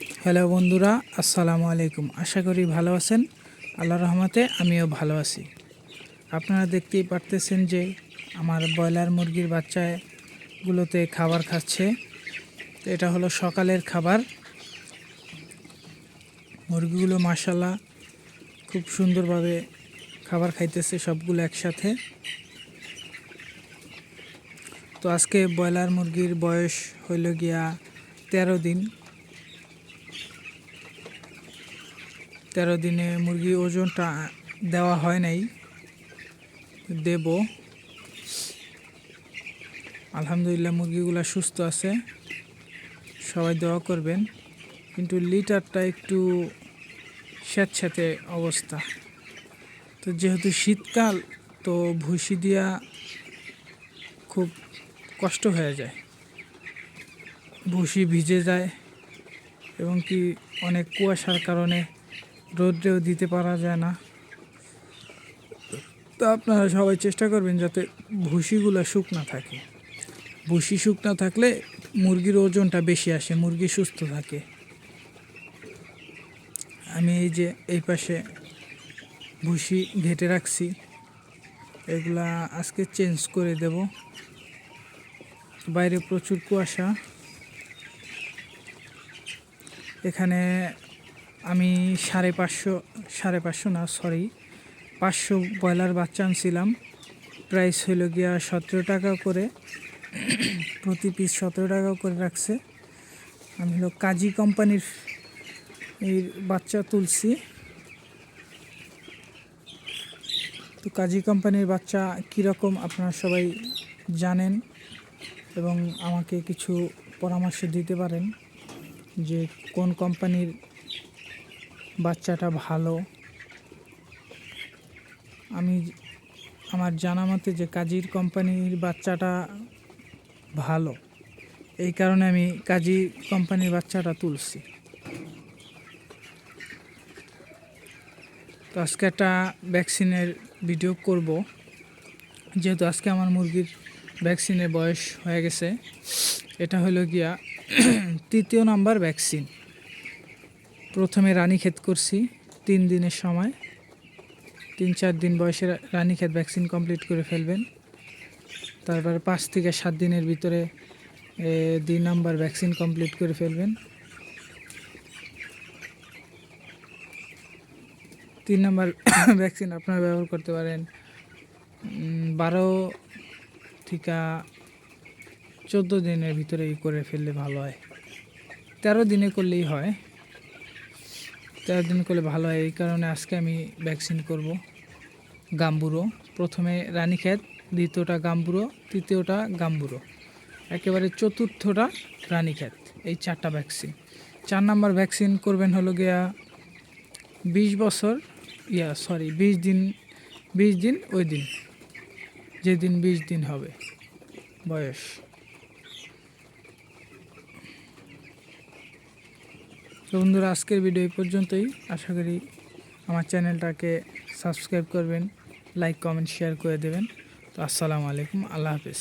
Hello বন্ধুরা, আসসালামু আলাইকুম। আশা করি ভালো আছেন। আল্লাহর রহমতে আমিও ভালো আছি। আপনারা দেখতেই পারতেছেন যে আমার ব্রয়লার মুরগির বাচ্চাগুলোতে খাবার খাচ্ছে। তো এটা হলো সকালের খাবার। মুরগিগুলো মাশাআল্লাহ খুব সুন্দরভাবে খাবার খাইতেছে, সবগুলো একসাথে। তো আজকে ব্রয়লার মুরগির বয়স হইল গিয়া 13 দিন। 13 দিনে মুরগির ওজনটা দেওয়া হয় নাই, দেব। আলহামদুলিল্লাহ মুরগিগুলো সুস্থ আছে, সবাই দোয়া করবেন। কিন্তু লিটারটা একটু স্যাঁতস্যাঁতে অবস্থা। তো যেহেতু শীতকাল, তো ভুসি দিয়া খুব কষ্ট হয়ে যায়, ভুসি ভিজে যায় এবং কি অনেক কুয়াশার কারণে রোদ্রেও দিতে পারা যায় না। তো আপনারা সবাই চেষ্টা করবেন যাতে ভুসিগুলো শুকনা থাকে। ভুসি শুকনা থাকলে মুরগির ওজনটা বেশি আসে, মুরগি সুস্থ থাকে। আমি এই যে এই পাশে ভুসি ঘেটে রাখছি, এগুলা আজকে চেঞ্জ করে দেব। বাইরে প্রচুর কুয়াশা। এখানে আমি 500 ব্রয়লার বাচ্চা আনছিলাম। প্রাইস হইল গিয়া 17 টাকা করে, প্রতি পিস 17 টাকা করে রাখছে। আমি হলো কাজী কোম্পানির এই বাচ্চা তুলছি। তো কাজী কোম্পানির বাচ্চা কীরকম আপনারা সবাই জানেন এবং আমাকে কিছু পরামর্শ দিতে পারেন যে কোন কোম্পানির বাচ্চাটা ভালো। আমার জানা মতে যে কাজীর কোম্পানির বাচ্চাটা ভালো, এই কারণে আমি কাজী কোম্পানির বাচ্চাটা তুলছি। তো আজকে একটা ভ্যাকসিনের ভিডিও করব, যেহেতু আজকে আমার মুরগির ভ্যাকসিনের বয়স হয়ে গেছে। এটা হলো গিয়া 3য় নাম্বার ভ্যাকসিন। প্রথমে রানীক্ষেত করছি 3 দিনের সময়। 3-4 দিন বয়সে রানীক্ষেত ভ্যাকসিন কমপ্লিট করে ফেলবেন। তারপর 5 থেকে 7 দিনের ভিতরে 2 নাম্বার ভ্যাকসিন কমপ্লিট করে ফেলবেন। 3 নাম্বার ভ্যাকসিন আপনারা ব্যবহার করতে পারেন 12 থেকে 14 দিনের ভিতরে করে ফেললে ভালো হয়। 13 দিনে করলেই হয়, 13 দিন করলে ভালো হয়। এই কারণে আজকে আমি ভ্যাকসিন করব গাম্বুরো। প্রথমে রানীক্ষেত, দ্বিতীয়টা গাম্বুরো, তৃতীয়টা গাম্বুরো, একেবারে চতুর্থটা রানীক্ষেত। এই 4টা ভ্যাকসিন। 4 নাম্বার ভ্যাকসিন করবেন হলো গিয়া 20 দিন, ওই দিন যেদিন 20 দিন হবে বয়স। তো বন্ধুরা, আজকের ভিডিও এই পর্যন্তই। আশা করি আমার চ্যানেলটাকে সাবস্ক্রাইব করবেন, লাইক কমেন্ট শেয়ার করে দেবেন। তো আসসালামু আলাইকুম, আল্লাহ হাফেজ।